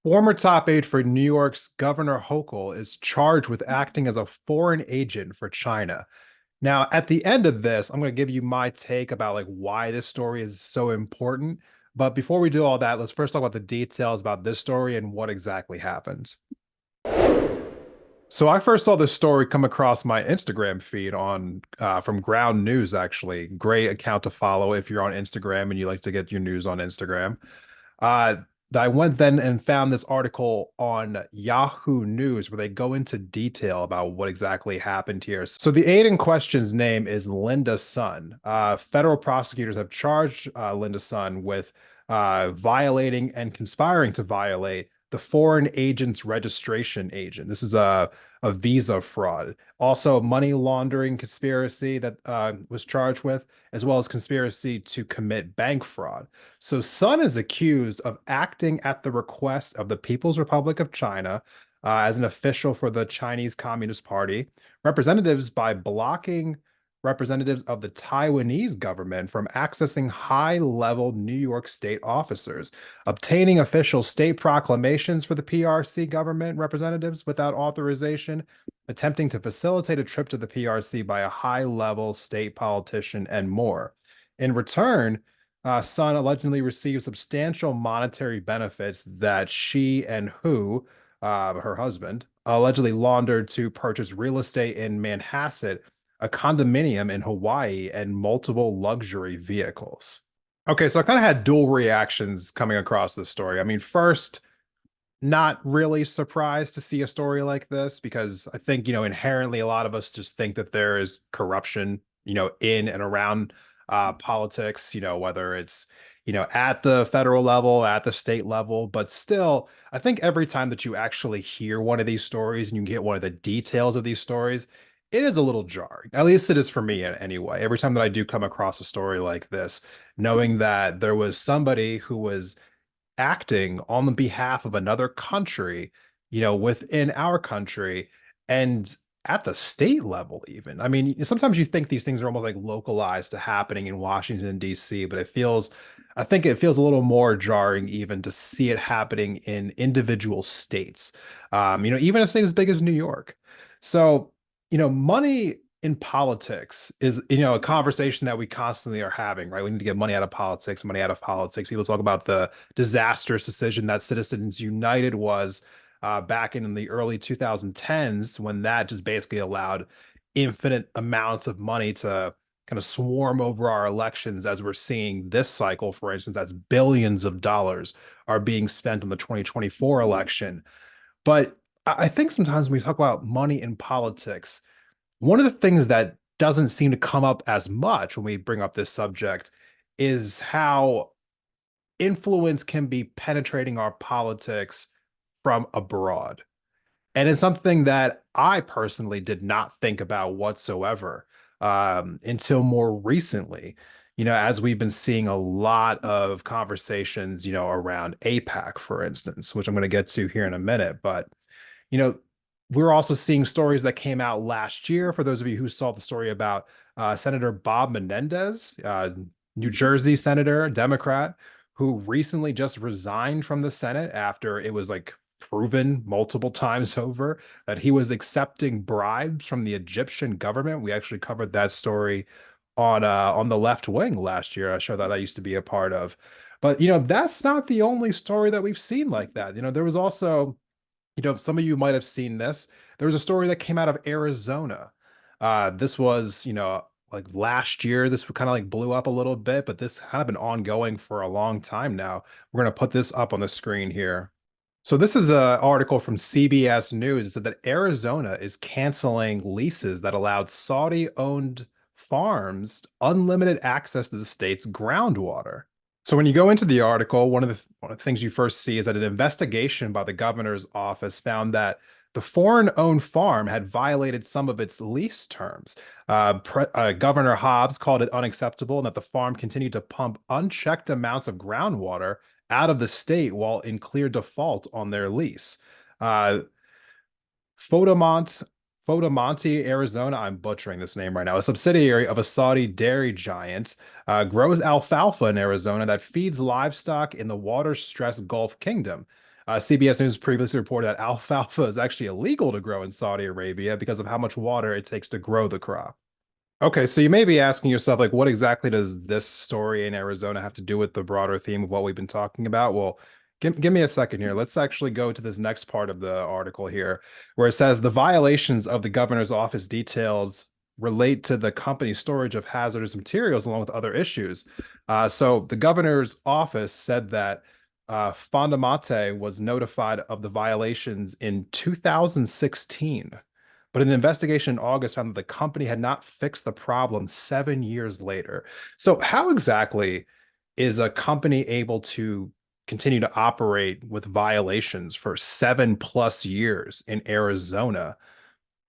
Former top aide for New York's Governor Hochul is charged with acting as a foreign agent for China. Now, at the end of this, I'm going to give you my take about why this story is so important. But before we do all that, let's first talk about the details about this story and what exactly happened. So I first saw this story come across my Instagram feed on from Ground News, actually. Great account to follow if you're on Instagram and you like to get your news on Instagram. Uh, I went then and found this article on Yahoo News where they go into detail about what exactly happened here. So the aide in question's name is Linda Sun. Federal prosecutors have charged Linda Sun with violating and conspiring to violate the Foreign Agents Registration Agent. This is a visa fraud. Also, money laundering conspiracy that was charged with, as well as conspiracy to commit bank fraud. So Sun is accused of acting at the request of the People's Republic of China as an official for the Chinese Communist Party, representatives by blocking representatives of the Taiwanese government from accessing high-level New York state officers, obtaining official state proclamations for the PRC government representatives without authorization, attempting to facilitate a trip to the PRC by a high-level state politician, and more. In return, Sun allegedly received substantial monetary benefits that she and her husband, allegedly laundered to purchase real estate in Manhasset, a condominium in Hawaii, and multiple luxury vehicles. Okay, so I kind of had dual reactions coming across this story. I mean, first, not really surprised to see a story like this because I think, inherently a lot of us just think that there is corruption, in and around politics, whether it's, at the federal level, at the state level. But still, I think every time that you actually hear one of these stories and you get one of the details of these stories, it is a little jarring. At least it is for me anyway. Every time that I do come across a story like this, knowing that there was somebody who was acting on the behalf of another country, within our country and at the state level, even. I mean, sometimes you think these things are almost like localized to happening in Washington, D.C., but I think it feels a little more jarring even to see it happening in individual states, even a state as big as New York. So, money in politics is a conversation that we constantly are having, right? We need to get money out of politics, money out of politics. People talk about the disastrous decision that Citizens United was back in the early 2010s, when that just basically allowed infinite amounts of money to kind of swarm over our elections, as we're seeing this cycle, for instance, as billions of dollars are being spent on the 2024 election. But I think sometimes when we talk about money in politics, one of the things that doesn't seem to come up as much when we bring up this subject is how influence can be penetrating our politics from abroad. And it's something that I personally did not think about whatsoever until more recently. As we've been seeing a lot of conversations, around APAC, for instance, which I'm going to get to here in a minute. But you know, we're also seeing stories that came out last year. For those of you who saw the story about Senator Bob Menendez, New Jersey senator, Democrat, who recently just resigned from the Senate after it was proven multiple times over that he was accepting bribes from the Egyptian government. We actually covered that story on the left wing last year, a show that I used to be a part of. But that's not the only story that we've seen like that. There was also, some of you might have seen this. There was a story that came out of Arizona. This was, like last year. This kind of blew up a little bit, but this kind of been ongoing for a long time now. We're going to put this up on the screen here. So this is an article from CBS News. It said that Arizona is canceling leases that allowed Saudi-owned farms unlimited access to the state's groundwater. So when you go into the article, one of the things you first see is that an investigation by the governor's office found that the foreign-owned farm had violated some of its lease terms. Governor Hobbs called it unacceptable, and that the farm continued to pump unchecked amounts of groundwater out of the state while in clear default on their lease. Uh, Photomont, Photomonte, Arizona, I'm butchering this name right now, a subsidiary of a Saudi dairy giant, grows alfalfa in Arizona that feeds livestock in the water-stressed Gulf Kingdom. CBS News previously reported that alfalfa is actually illegal to grow in Saudi Arabia because of how much water it takes to grow the crop. Okay, so you may be asking yourself, like, what exactly does this story in Arizona have to do with the broader theme of what we've been talking about? Well, give me a second here. Let's actually go to this next part of the article here, where it says the violations of the governor's office details relate to the company's storage of hazardous materials along with other issues. So the governor's office said that Fondamate was notified of the violations in 2016. But an investigation in August found that the company had not fixed the problem 7 years later. So, how exactly is a company able to continue to operate with violations for 7+ years in Arizona?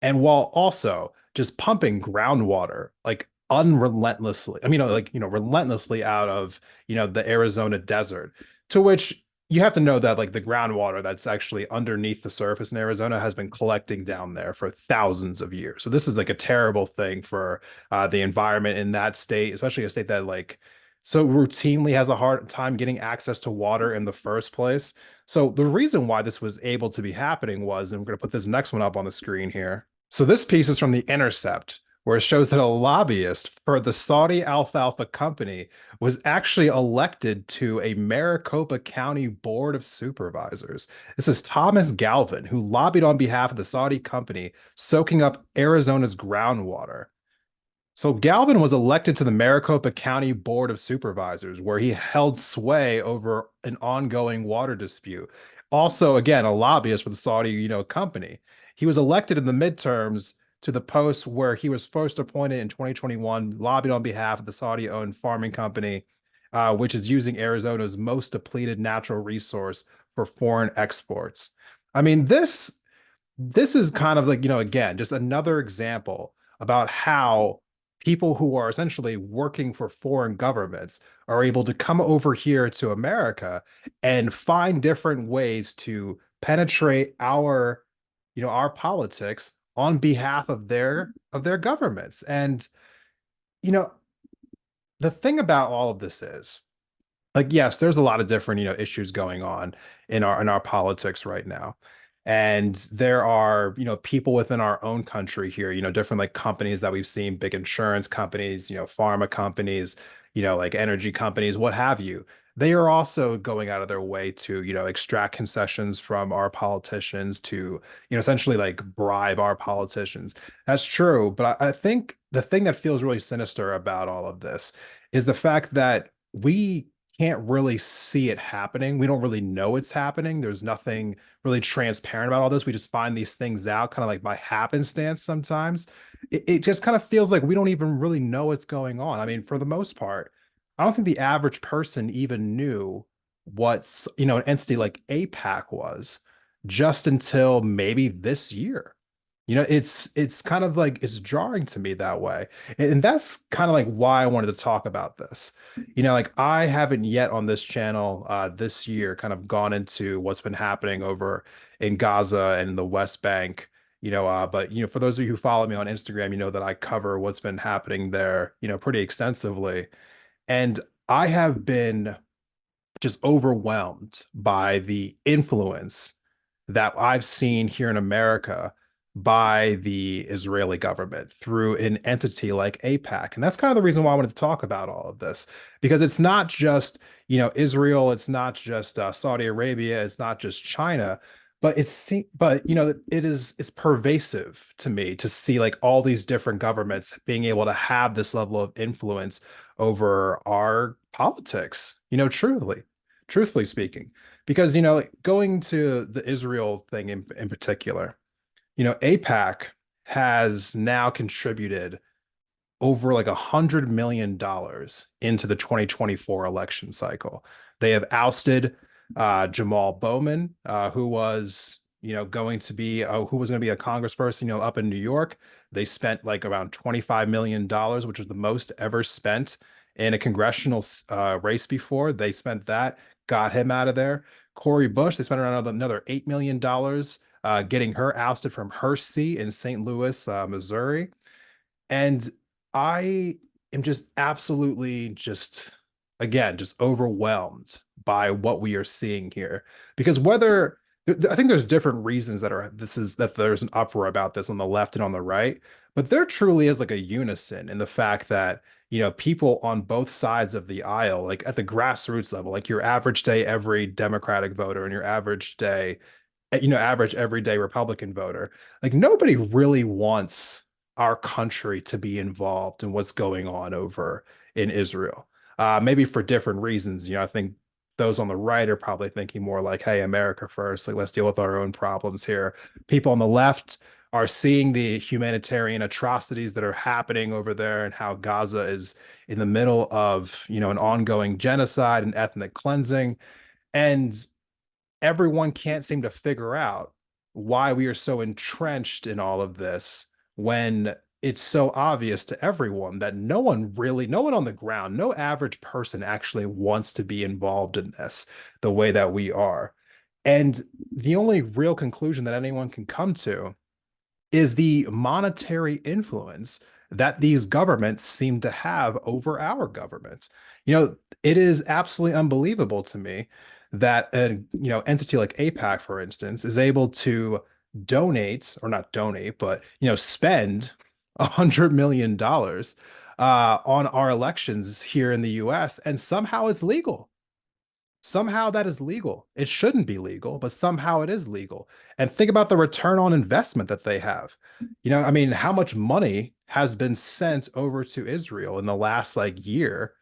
And while also just pumping groundwater like unrelentlessly, I mean, like, relentlessly out of, the Arizona desert, to which you have to know that like the groundwater that's actually underneath the surface in Arizona has been collecting down there for thousands of years. So this is like a terrible thing for the environment in that state, especially a state that like so routinely has a hard time getting access to water in the first place. So the reason why this was able to be happening was, and we're going to put this next one up on the screen here. So this piece is from The Intercept, where it shows that a lobbyist for the Saudi alfalfa company was actually elected to a Maricopa County Board of Supervisors. This is Thomas Galvin, who lobbied on behalf of the Saudi company, soaking up Arizona's groundwater. So Galvin was elected to the Maricopa County Board of Supervisors, where he held sway over an ongoing water dispute. Also, again, a lobbyist for the Saudi, company. He was elected in the midterms to the post where he was first appointed in 2021, lobbied on behalf of the Saudi-owned farming company, which is using Arizona's most depleted natural resource for foreign exports. I mean, this is kind of like, again, just another example about how people who are essentially working for foreign governments are able to come over here to America and find different ways to penetrate our politics on behalf of their governments. And, you know, the thing about all of this is, like, yes, there's a lot of different issues going on in our politics right now, and there are people within our own country here, different like companies that we've seen, big insurance companies, pharma companies, like energy companies, what have you. They are also going out of their way to extract concessions from our politicians to essentially like bribe our politicians. That's true, but I think the thing that feels really sinister about all of this is the fact that we can't really see it happening. We don't really know it's happening. There's nothing really transparent about all this. We just find these things out kind of like by happenstance sometimes. It just kind of feels like we don't even really know what's going on. I mean, for the most part, I don't think the average person even knew what's, an entity like APAC was just until maybe this year. It's kind of like it's jarring to me that way. And that's kind of like why I wanted to talk about this. Like I haven't yet on this channel this year kind of gone into what's been happening over in Gaza and the West Bank. But for those of you who follow me on Instagram, you know that I cover what's been happening there, pretty extensively. And I have been just overwhelmed by the influence that I've seen here in America by the Israeli government through an entity like APAC. And that's kind of the reason why I wanted to talk about all of this, because it's not just, Israel, it's not just Saudi Arabia, it's not just China, but it's pervasive to me to see like all these different governments being able to have this level of influence over our politics, truthfully speaking. Because, like, going to the Israel thing in particular, APAC has now contributed over like $100 million into the 2024 election cycle. They have ousted Jamal Bowman, who was, who was going to be a congressperson, up in New York. They spent like around $25 million, which was the most ever spent in a congressional race before. They spent that, got him out of there. Cori Bush, they spent around another $8 million getting her ousted from her seat in St. Louis, Missouri. And I am just absolutely just again, just overwhelmed by what we are seeing here. Because whether I think there's different reasons that there's an uproar about this on the left and on the right, but there truly is like a unison in the fact that people on both sides of the aisle, like at the grassroots level, like your average day every Democratic voter and your average day average everyday Republican voter. Like nobody really wants our country to be involved in what's going on over in Israel. Maybe for different reasons. I think those on the right are probably thinking more like, hey, America first, like let's deal with our own problems here. People on the left are seeing the humanitarian atrocities that are happening over there and how Gaza is in the middle of, an ongoing genocide and ethnic cleansing. And everyone can't seem to figure out why we are so entrenched in all of this when it's so obvious to everyone that no one on the ground, no average person actually wants to be involved in this the way that we are. And the only real conclusion that anyone can come to is the monetary influence that these governments seem to have over our government. It is absolutely unbelievable to me that an entity like APAC, for instance, is able to donate or not donate, but spend $100 million on our elections here in the US, and somehow it's legal. Somehow that is legal. It shouldn't be legal, but somehow it is legal. And think about the return on investment that they have. I mean, how much money has been sent over to Israel in the last like year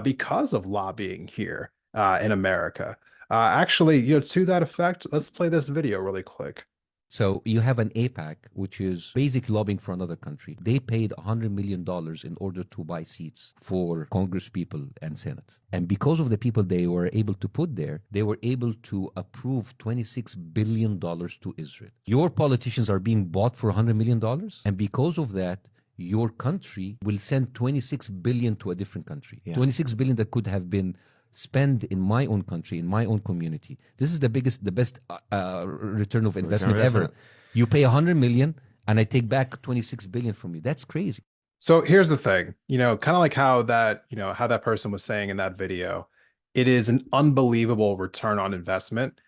because of lobbying here in America. Actually, to that effect, let's play this video really quick. So you have an APAC, which is basic lobbying for another country. They paid $100 million in order to buy seats for Congress people and Senate. And because of the people they were able to put there, they were able to approve $26 billion to Israel. Your politicians are being bought for $100 million. And because of that, your country will send 26 billion to a different country. Yeah. 26 billion that could have been spend in my own country, in my own community. This is the best return of investment ever. You pay 100 million and I take back 26 billion from you. That's crazy. So here's the thing, kind of like how that person was saying in that video, it is an unbelievable return on investment.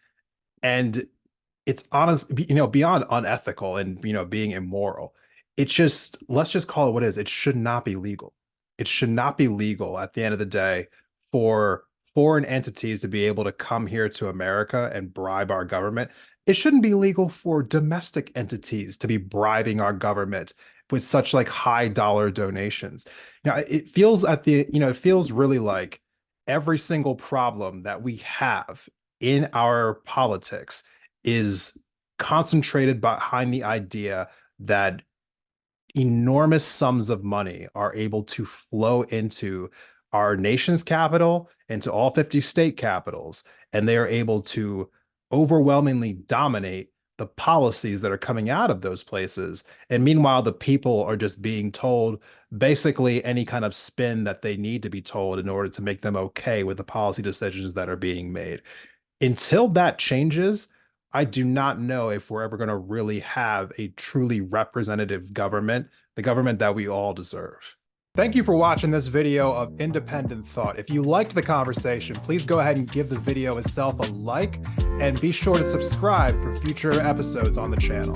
And it's honest, beyond unethical and, being immoral. Let's just call it what it is. It should not be legal. It should not be legal at the end of the day for foreign entities to be able to come here to America and bribe our government. It shouldn't be legal for domestic entities to be bribing our government with such like high dollar donations. It feels it feels really like every single problem that we have in our politics is concentrated behind the idea that enormous sums of money are able to flow into our nation's capital, into all 50 state capitals, and they are able to overwhelmingly dominate the policies that are coming out of those places. And meanwhile, the people are just being told basically any kind of spin that they need to be told in order to make them okay with the policy decisions that are being made. Until that changes, I do not know if we're ever going to really have a truly representative government, the government that we all deserve. Thank you for watching this video of independent thought. If you liked the conversation, please go ahead and give the video itself a like and be sure to subscribe for future episodes on the channel.